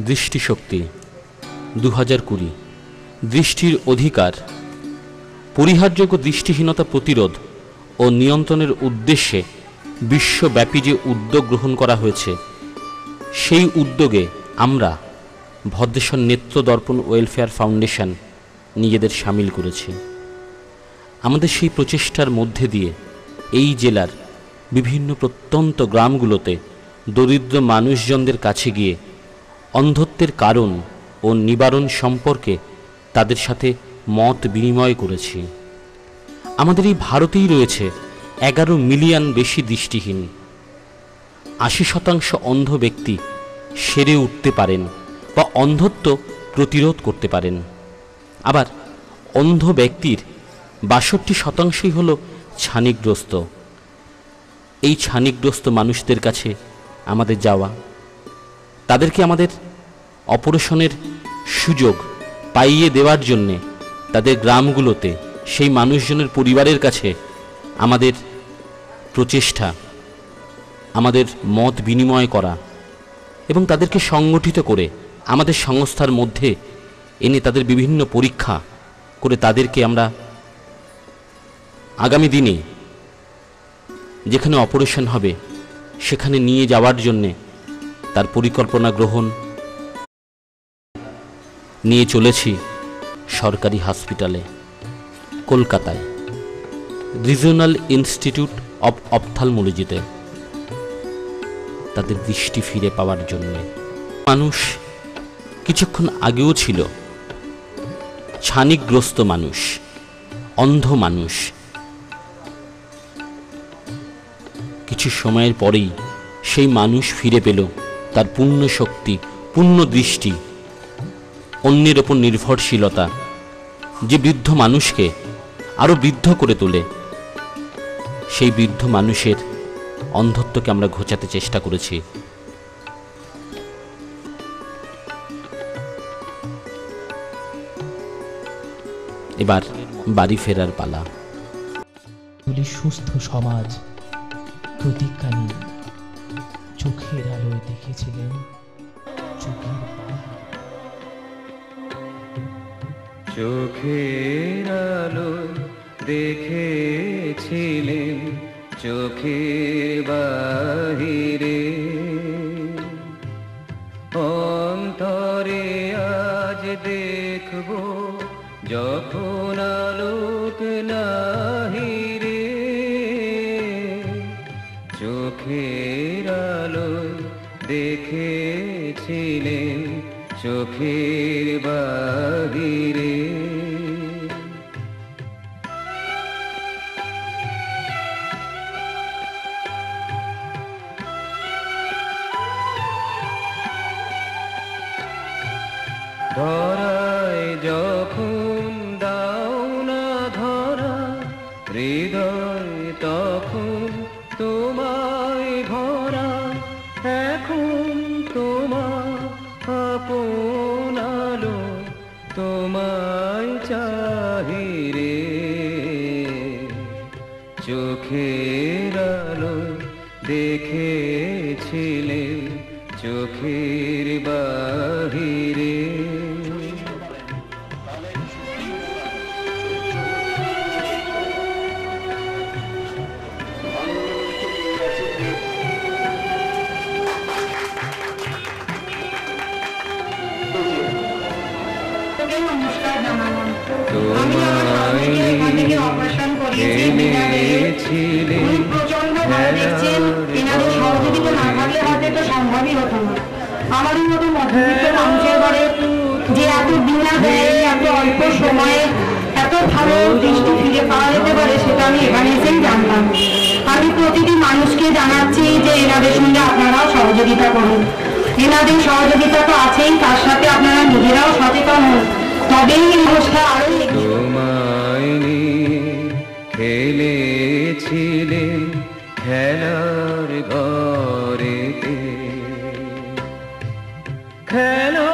দৃষ্টিশক্তি 2020, দৃষ্টির অধিকার, পরিহারযোগ্য দৃষ্টিহীনতা প্রতিরোধ ও নিয়ন্ত্রণের উদ্দেশ্যে বিশ্বব্যাপী যে উদ্যোগ গ্রহণ করা হয়েছে, সেই উদ্যোগে আমরা ভদ্রেশ্বর নেত্র দর্পণ ওয়েলফেয়ার ফাউন্ডেশন নিজেদের সামিল করেছি। আমাদের সেই প্রচেষ্টার মধ্যে দিয়ে এই জেলার বিভিন্ন প্রত্যন্ত গ্রামগুলোতে দরিদ্র মানুষজনদের কাছে গিয়ে অন্ধত্বের কারণ ও নিবারণ সম্পর্কে তাদের সাথে মত বিনিময় করেছি। আমাদের এই ভারতেই রয়েছে 11 মিলিয়ন বেশি দৃষ্টিহীন। 80% অন্ধ ব্যক্তি সেরে উঠতে পারেন বা অন্ধত্ব প্রতিরোধ করতে পারেন। আবার অন্ধ ব্যক্তির 62% হল ছানিগ্রস্ত। এই ছানিগ্রস্ত মানুষদের কাছে আমাদের যাওয়া, তাদেরকে আমাদের অপারেশনের সুযোগ পাইয়ে দেওয়ার জন্যে তাদের গ্রামগুলোতে সেই মানুষজনের পরিবারের কাছে আমাদের প্রচেষ্টা, আমাদের মত বিনিময় করা এবং তাদেরকে সংগঠিত করে আমাদের সংস্থার মধ্যে এনে তাদের বিভিন্ন পরীক্ষা করে তাদেরকে আমরা আগামী দিনে যেখানে অপারেশন হবে সেখানে নিয়ে যাওয়ার জন্যে তার পরিকল্পনা গ্রহণ নিয়ে চলেছি সরকারি হসপিটালে কলকাতায়, রিজিওনাল ইনস্টিটিউট অব অপথ্যালমোলজিতে তাদের দৃষ্টি ফিরে পাওয়ার জন্য। মানুষ কিছুক্ষণ আগেও ছিল ছানিগ্রস্ত মানুষ, অন্ধ মানুষ। কিছু সময়ের পরেই সেই মানুষ ফিরে পেল তার পূর্ণ শক্তি, পূর্ণ দৃষ্টি, অন্যের ওপর নির্ভরশীলতা, যে বৃদ্ধ মানুষকে আরো বৃদ্ধ করে তোলে। সেই বৃদ্ধ মানুষের অন্ধত্বকে আমরা ঘোচাতে চেষ্টা করেছি। এবার বাড়ি ফেরার পালা। সুস্থ সমাজ প্রতিজ্ঞা নিয়ে চোখের আলোয় দেখেছিলেন চোখের চোখের আলোয় দেখেছিলেন চোখের বাহিরে, অন্তরে আজ দেখব যখন আলোক নাহিরে। চোখের আলোয় দেখেছিলেন চোখের বাহিরে। ধরায় যখন দাও না ধরা, হৃদয় তখন তোমায় ভরা। এখন তোমার আপন আলো তোমায় চাহিরে। চোখের আলো দেখেছিলেন চোখের বাহিরে। আমাদের মতো মধ্যবিত্ত মানুষের ঘরে যে এত বিনা ব্যয়ে এত অল্প সময়ে এত ভালো দৃষ্টি ফিরে পাওয়া যেতে পারে সেটা আমি এখানে এসেই জানলাম। আমি প্রতিটি মানুষকে জানাচ্ছি যে এনাদের সঙ্গে আপনারাও সহযোগিতা করুন। এনাদের সহযোগিতা তো আছেই, তার সাথে আপনারা নিজেরাও সচেতন হন, তবেই এই অবস্থা আরো খেলেছিলেন খেলার ঘরেতে, খেলা